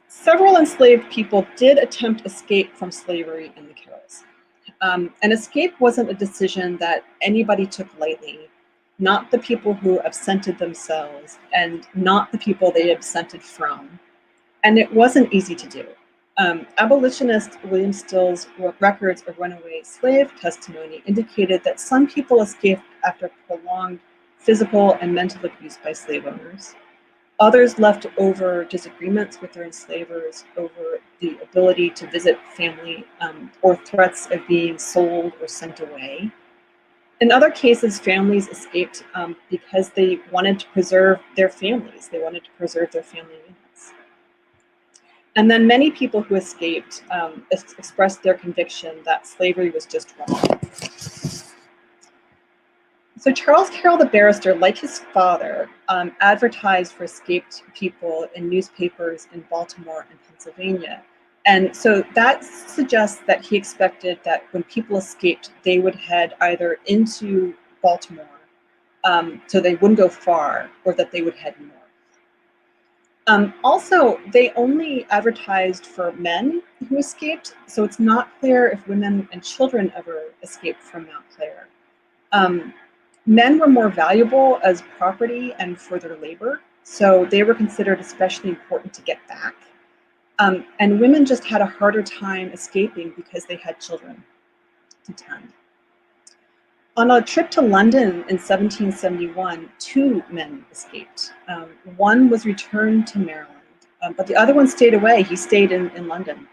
Several enslaved people did attempt escape from slavery in the Carrolls. And escape wasn't a decision that anybody took lightly. Not the people who absented themselves and not the people they absented from. And it wasn't easy to do. Abolitionist William Still's records of runaway slave testimony indicated that some people escaped after prolonged physical and mental abuse by slave owners. Others left over disagreements with their enslavers over the ability to visit family or threats of being sold or sent away. In other cases, families escaped because they wanted to preserve their families. They wanted to preserve their family units. And then many people who escaped expressed their conviction that slavery was just wrong. So Charles Carroll the barrister, like his father, advertised for escaped people in newspapers in Baltimore and Pennsylvania. And so that suggests that he expected that when people escaped, they would head either into Baltimore, so they wouldn't go far, or that they would head north. Also, they only advertised for men who escaped, so it's not clear if women and children ever escaped from Mount Clare. Men were more valuable as property and for their labor, so they were considered especially important to get back. And women just had a harder time escaping because they had children to tend. On a trip to London in 1771, 2 men escaped. One was returned to Maryland, but the other one stayed away. He stayed in London.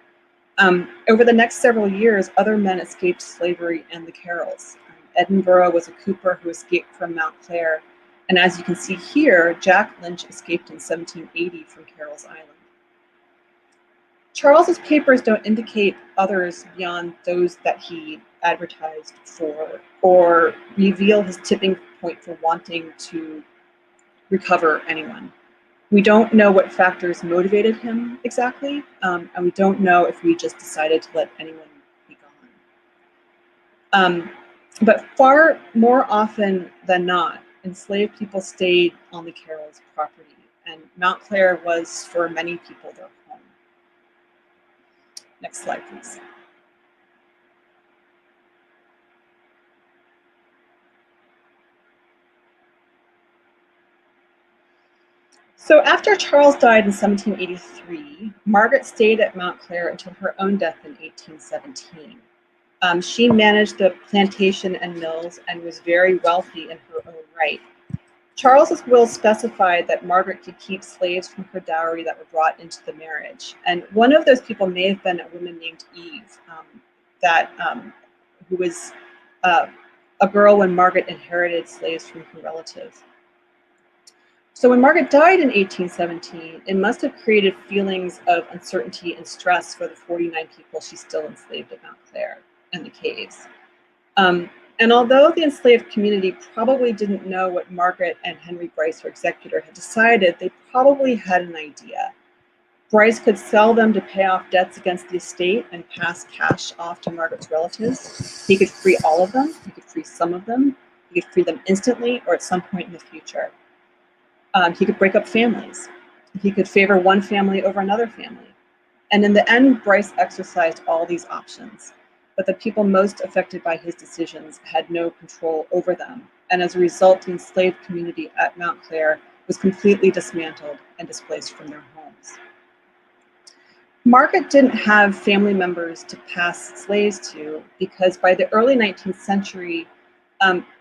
Over the next several years, other men escaped slavery and the Carrolls. Edinburgh was a cooper who escaped from Mount Clare. And as you can see here, Jack Lynch escaped in 1780 from Carroll's Island. Charles's papers don't indicate others beyond those that he advertised for, or reveal his tipping point for wanting to recover anyone. We don't know what factors motivated him exactly, and we don't know if he just decided to let anyone be gone. But far more often than not, enslaved people stayed on the Carrolls' property, and Mount Clare was, for many people, their home. Next slide, please. So after Charles died in 1783, Margaret stayed at Mount Clare until her own death in 1817. She managed the plantation and mills and was very wealthy in her own right. Charles's will specified that Margaret could keep slaves from her dowry that were brought into the marriage. And one of those people may have been a woman named Eve, who was a girl when Margaret inherited slaves from her relative. So when Margaret died in 1817, it must have created feelings of uncertainty and stress for the 49 people she still enslaved at Mount Clare and the caves. And although the enslaved community probably didn't know what Margaret and Henry Bryce, her executor, had decided, they probably had an idea. Bryce could sell them to pay off debts against the estate and pass cash off to Margaret's relatives. He could free all of them, he could free some of them, he could free them instantly or at some point in the future. He could break up families. He could favor one family over another family. And in the end, Bryce exercised all these options. But the people most affected by his decisions had no control over them. And as a result, the enslaved community at Mount Clare was completely dismantled and displaced from their homes. Margaret didn't have family members to pass slaves to because by the early 19th century,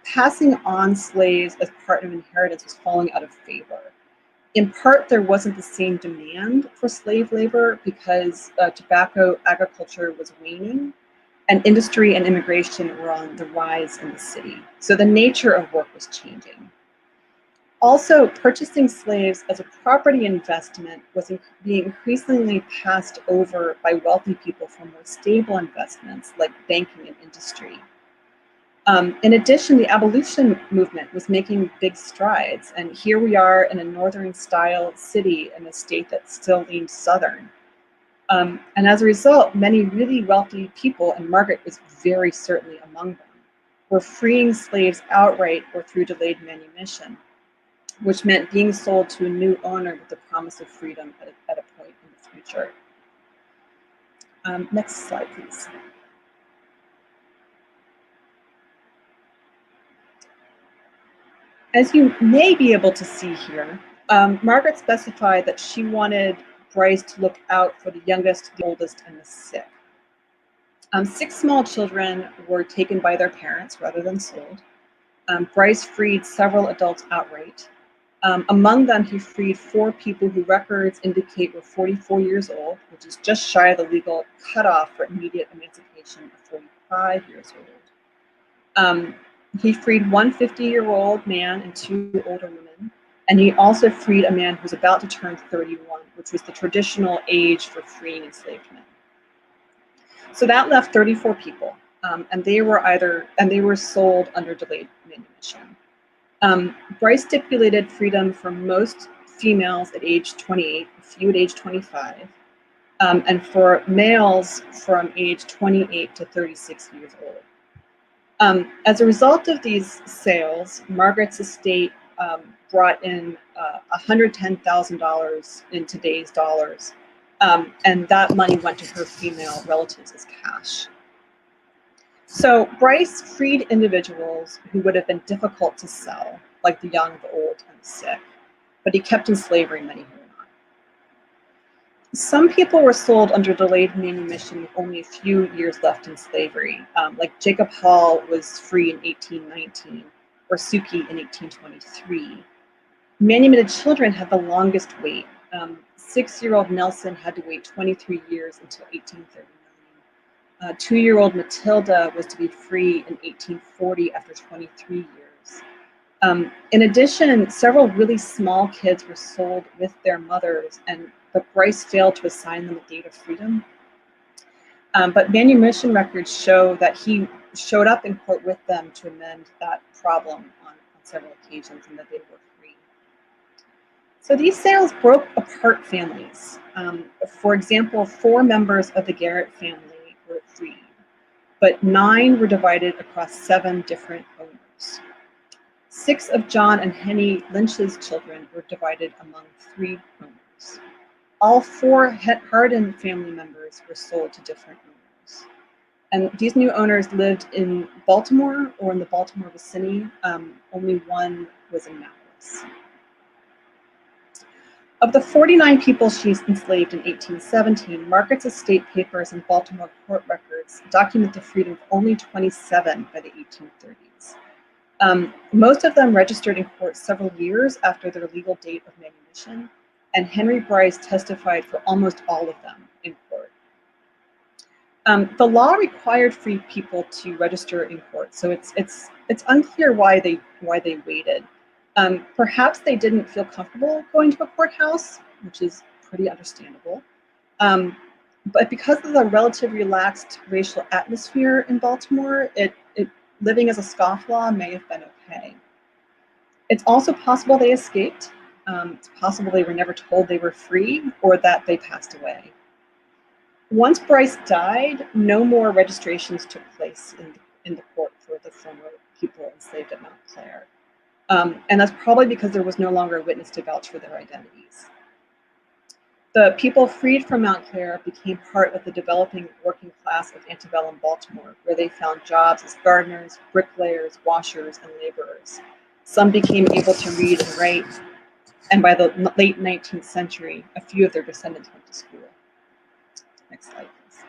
passing on slaves as part of inheritance was falling out of favor. In part, there wasn't the same demand for slave labor because tobacco agriculture was waning and industry and immigration were on the rise in the city. So the nature of work was changing. Also, purchasing slaves as a property investment was being increasingly passed over by wealthy people for more stable investments like banking and industry. In addition, the abolition movement was making big strides, and here we are in a northern-style city in a state that still leaned southern. And as a result, many really wealthy people, and Margaret was very certainly among them, were freeing slaves outright or through delayed manumission, which meant being sold to a new owner with the promise of freedom at a point in the future. Next slide, please. As you may be able to see here, Margaret specified that she wanted Bryce to look out for the youngest, the oldest, and the sick. 6 small children were taken by their parents rather than sold. Bryce freed several adults outright. Among them, he freed 4 people who records indicate were 44 years old, which is just shy of the legal cutoff for immediate emancipation of 45 years old. He freed 1 50-year-old man and 2 older women, and he also freed a man who was about to turn 31, which was the traditional age for freeing enslaved men. So that left 34 people, and they were sold under delayed manumission. Bryce stipulated freedom for most females at age 28, a few at age 25, and for males from age 28 to 36 years old. As a result of these sales, Margaret's estate brought in $110,000 in today's dollars, and that money went to her female relatives as cash. So Bryce freed individuals who would have been difficult to sell, like the young, the old, and the sick, but he kept in slavery many who were not. Some people were sold under delayed manumission with only a few years left in slavery, like Jacob Hall was free in 1819, or Suki in 1823. Manumitted children had the longest wait. 6-year-old Nelson had to wait 23 years until 1839. 2-year-old Matilda was to be free in 1840 after 23 years. In addition, several really small kids were sold with their mothers, but Bryce failed to assign them a date of freedom. But manumission records show that he showed up in court with them to amend that problem on several occasions, and that they were free. So these sales broke apart families. For example, 4 members of the Garrett family were freed, but 9 were divided across 7 different owners. 6 of John and Henny Lynch's children were divided among 3 owners. All 4 Hardin family members were sold to different owners. And these new owners lived in Baltimore or in the Baltimore vicinity. Only one was in Annapolis. Of the 49 people she enslaved in 1817, Margaret's estate papers and Baltimore court records document the freedom of only 27 by the 1830s. Most of them registered in court several years after their legal date of manumission, and Henry Bryce testified for almost all of them in court. The law required free people to register in court, so it's unclear why they waited. Perhaps they didn't feel comfortable going to a courthouse, which is pretty understandable. But because of the relatively relaxed racial atmosphere in Baltimore, living as a scofflaw may have been okay. It's also possible they escaped. It's possible they were never told they were free, or that they passed away. Once Bryce died, no more registrations took place in the court for the former people enslaved at Mount Clare. And that's probably because there was no longer a witness to vouch for their identities. The people freed from Mount Clare became part of the developing working class of antebellum Baltimore, where they found jobs as gardeners, bricklayers, washers, and laborers. Some became able to read and write, and by the late 19th century, a few of their descendants went to school. Next slide, please.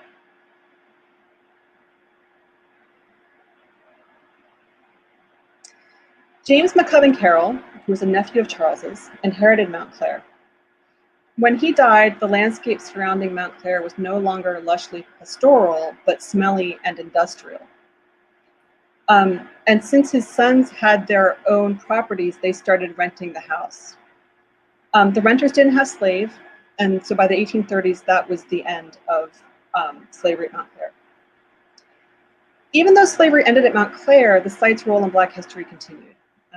James McCubbin Carroll, who was a nephew of Charles's, inherited Mount Clare. When he died, the landscape surrounding Mount Clare was no longer lushly pastoral, but smelly and industrial. And since his sons had their own properties, they started renting the house. The renters didn't have slaves, and so by the 1830s, that was the end of slavery at Mount Clare. Even though slavery ended at Mount Clare, the site's role in Black history continued.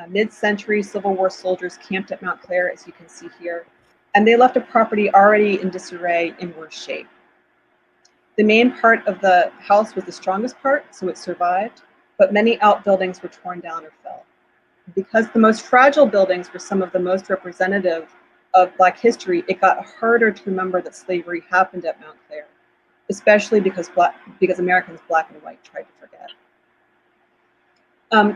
Mid-century Civil War soldiers camped at Mount Clare, as you can see here, and they left a property already in disarray in worse shape. The main part of the house was the strongest part, so it survived, but many outbuildings were torn down or fell. Because the most fragile buildings were some of the most representative of Black history, it got harder to remember that slavery happened at Mount Clare, especially because Americans, Black and white, tried to forget.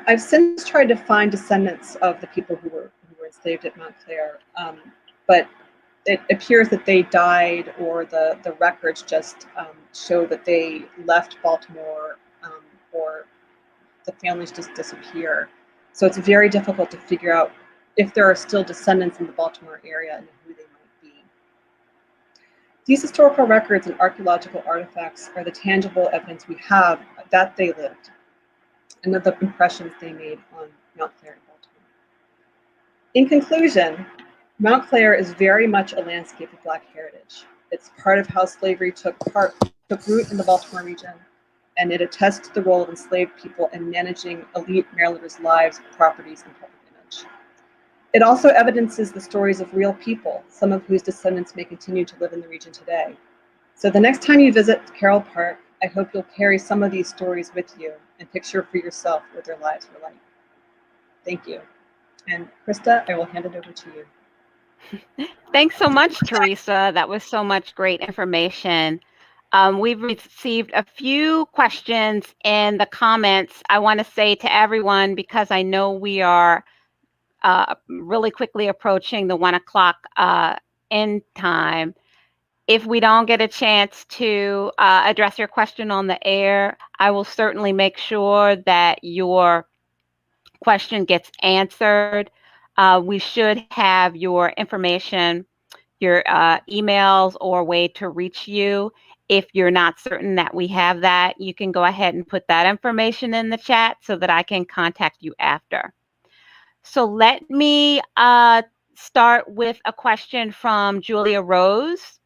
I've since tried to find descendants of the people who were enslaved at Mount Clare, but it appears that they died, or the records just show that they left Baltimore, or the families just disappear. So it's very difficult to figure out if there are still descendants in the Baltimore area and who they might be. These historical records and archaeological artifacts are the tangible evidence we have that they lived and of the impressions they made on Mount Clare and Baltimore. In conclusion, Mount Clare is very much a landscape of Black heritage. It's part of how slavery took root in the Baltimore region, and it attests to the role of enslaved people in managing elite Marylanders' lives, properties, and public image. heritage. It also evidences the stories of real people, some of whose descendants may continue to live in the region today. So the next time you visit Carroll Park, I hope you'll carry some of these stories with you and picture for yourself what their lives were like. Thank you. And Krista, I will hand it over to you. Thanks so much, Teresa. That was so much great information. We've received a few questions in the comments. I want to say to everyone, because I know we are really quickly approaching the 1 o'clock end time. If we don't get a chance to address your question on the air, I will certainly make sure that your question gets answered. We should have your information, your emails or way to reach you. If you're not certain that we have that, you can go ahead and put that information in the chat so that I can contact you after. So let me start with a question from Julia Rose.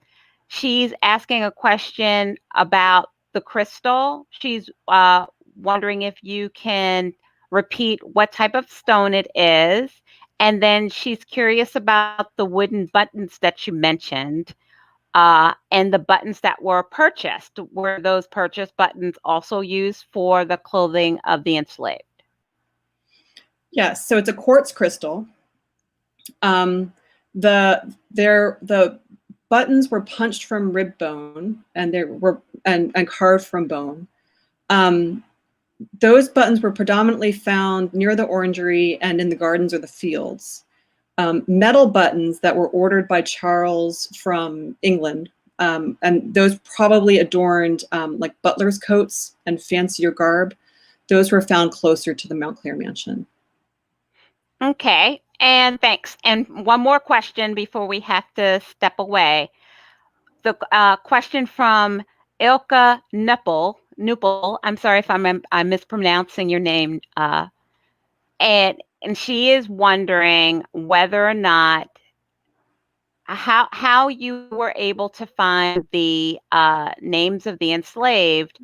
She's asking a question about the crystal. She's wondering if you can repeat what type of stone it is. And then she's curious about the wooden buttons that you mentioned and the buttons that were purchased. Were those purchased buttons also used for the clothing of the enslaved? Yes, so it's a quartz crystal. The buttons were punched from rib bone and they were and carved from bone. Those buttons were predominantly found near the orangery and in the gardens or the fields. Metal buttons that were ordered by Charles from England, and those probably adorned like butler's coats and fancier garb. Those were found closer to the Mount Clare mansion. Okay, and thanks. And one more question before we have to step away. The question from Ilka Nuppel, I'm sorry if I'm mispronouncing your name, and she is wondering whether or not how you were able to find the names of the enslaved.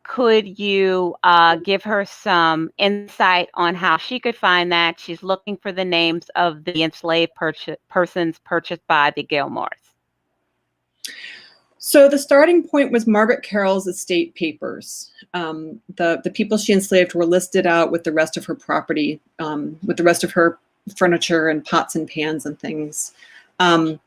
Could you give her some insight on how she could find that? She's looking for the names of the enslaved persons purchased by the Gilmores. So the starting point was Margaret Carroll's estate papers. The people she enslaved were listed out with the rest of her property, with the rest of her furniture and pots and pans and things. So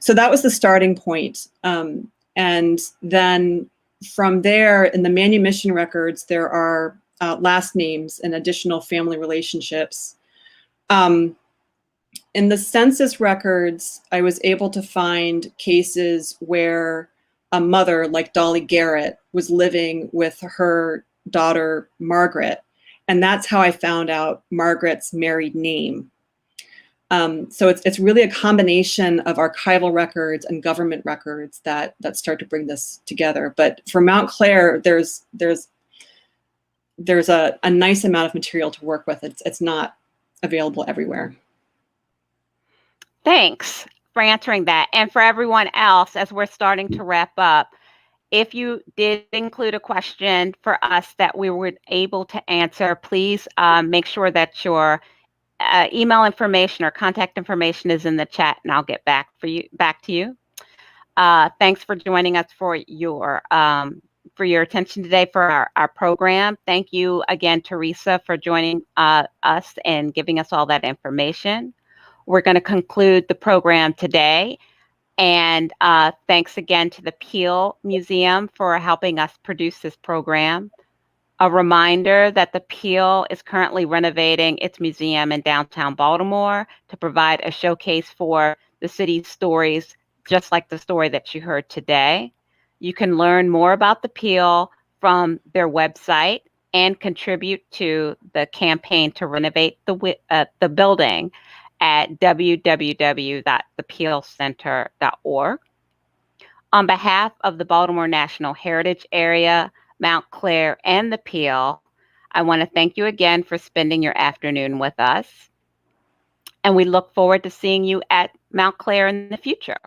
that was the starting point. And then from there, in the manumission records, there are last names and additional family relationships. In the census records, I was able to find cases where a mother like Dolly Garrett was living with her daughter, Margaret. And that's how I found out Margaret's married name. So it's really a combination of archival records and government records that start to bring this together. But for Mount Clare, there's a nice amount of material to work with. It's not available everywhere. Thanks for answering that. And for everyone else, as we're starting to wrap up, if you did include a question for us that we were able to answer, please make sure that your email information or contact information is in the chat, and I'll get back to you. Thanks for joining us for your attention today for our program. Thank you again, Teresa, for joining us and giving us all that information. We're going to conclude the program today. And thanks again to the Peale Museum for helping us produce this program. A reminder that the Peale is currently renovating its museum in downtown Baltimore to provide a showcase for the city's stories, just like the story that you heard today. You can learn more about the Peale from their website and contribute to the campaign to renovate the building at www.thepealecenter.org. On behalf of the Baltimore National Heritage Area, Mount Clare, and the Peale, I want to thank you again for spending your afternoon with us. And we look forward to seeing you at Mount Clare in the future.